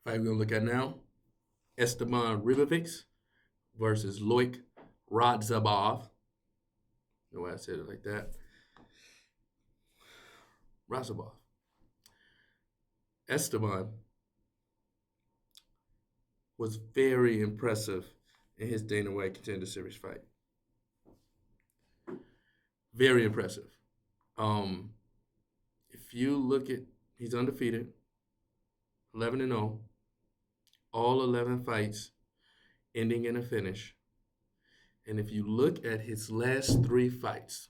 Fight we're gonna look at now: Esteban Ribovics versus Loik Radzhabov. No way I said it like that. Radzhabov. Esteban was very impressive in his Dana White Contender Series fight. Very impressive. Um, if you look at, he's undefeated, 11-0, all 11 fights ending in a finish. And if you look at his last three fights,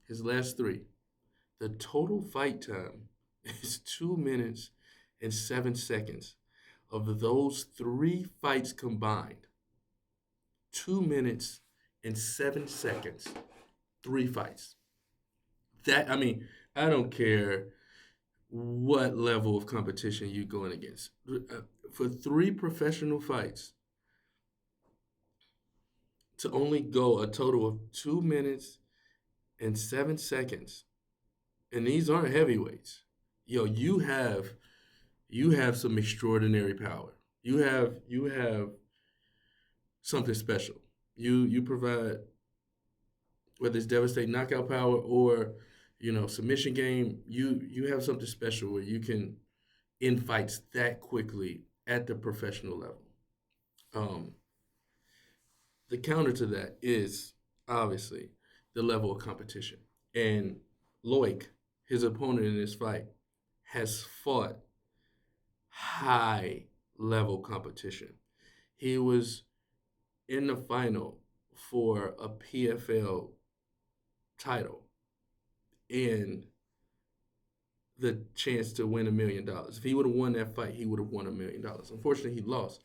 the total fight time is 2 minutes and 7 seconds. Of those three fights combined, 2 minutes and 7 seconds, three fights. I don't care what level of competition you're going against. For three professional fights, to only go a total of 2 minutes and 7 seconds, and these aren't heavyweights. You have some extraordinary power. You have something special. You provide, whether it's devastating knockout power or submission game. You have something special where you can end fights that quickly at the professional level. Um, the counter to that is obviously the level of competition. And Loik, his opponent in this fight, has fought high level competition. He was in the final for a PFL title and the chance to win $1 million. If he would have won that fight, he would have won $1 million. Unfortunately, he lost.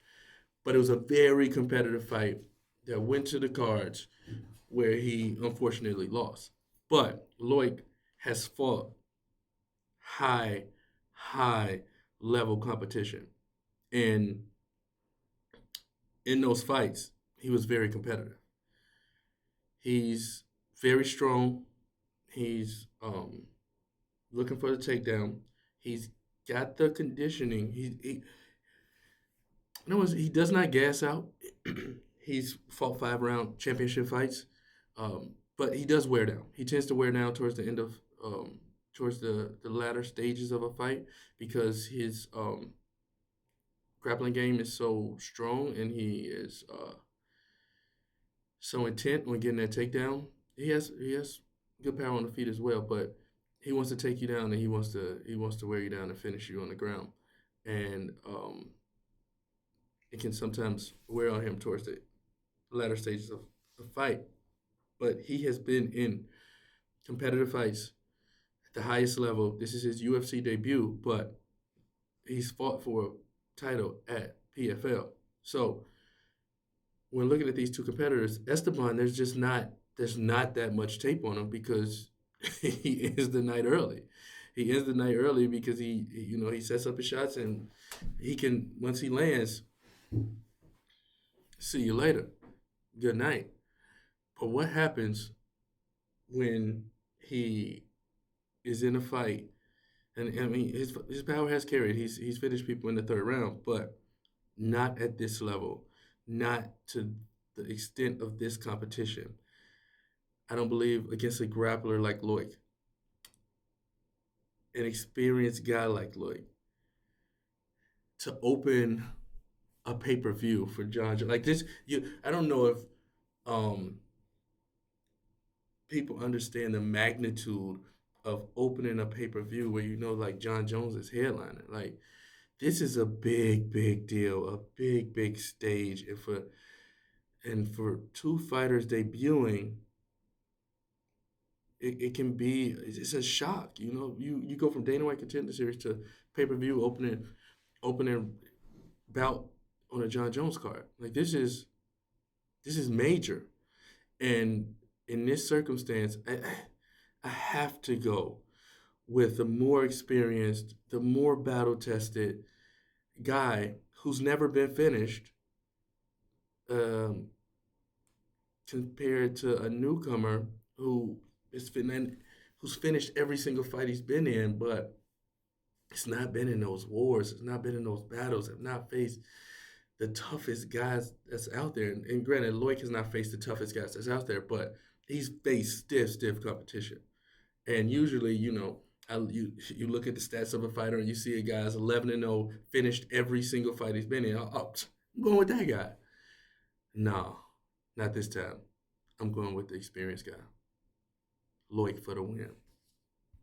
But it was a very competitive fight that went to the cards where he unfortunately lost. But Loik has fought high, high level competition. And in those fights, he was very competitive. He's very strong. He's looking for the takedown. He's got the conditioning. He does not gas out. He's fought 5-round championship fights, but he does wear down. He tends to wear down towards the end of towards the latter stages of a fight because his grappling game is so strong and he is so intent on getting that takedown. He has good power on the feet as well, but he wants to take you down and he wants to wear you down and finish you on the ground, and it can sometimes wear on him towards the latter stages of the fight. But he has been in competitive fights at the highest level. This is his UFC debut, but he's fought for a title at PFL. So when looking at these two competitors, Esteban, there's not that much tape on him because he ends the night early. He ends the night early because he sets up his shots and he can, once he lands, see you later, good night. But what happens when he is in a fight? And I mean, his power has carried. He's finished people in the third round, but not at this level, not to the extent of this competition. I don't believe against a grappler like Loik, an experienced guy like Loik, to open a pay-per-view for John like this. I don't know if um, people understand the magnitude of opening a pay-per-view where like John Jones is headliner. Like, this is a big, big deal, a big, big stage, and for two fighters debuting, it can be, it's a shock. You go from Dana White Contender Series to pay-per-view opening bout on a John Jones card. Like, this is major, and in this circumstance, I have to go with the more experienced, the more battle tested guy who's never been finished, um, compared to a newcomer who's finished every single fight he's been in, but It's not been in those wars. It's not been in those battles. Have not faced the toughest guys that's out there. And granted, Loik has not faced the toughest guys that's out there, but he's faced stiff competition. And usually, you look at the stats of a fighter and you see a guy's 11-0, finished every single fight he's been in. Oh, I'm going with that guy. No, not this time. I'm going with the experienced guy. Loik for the win.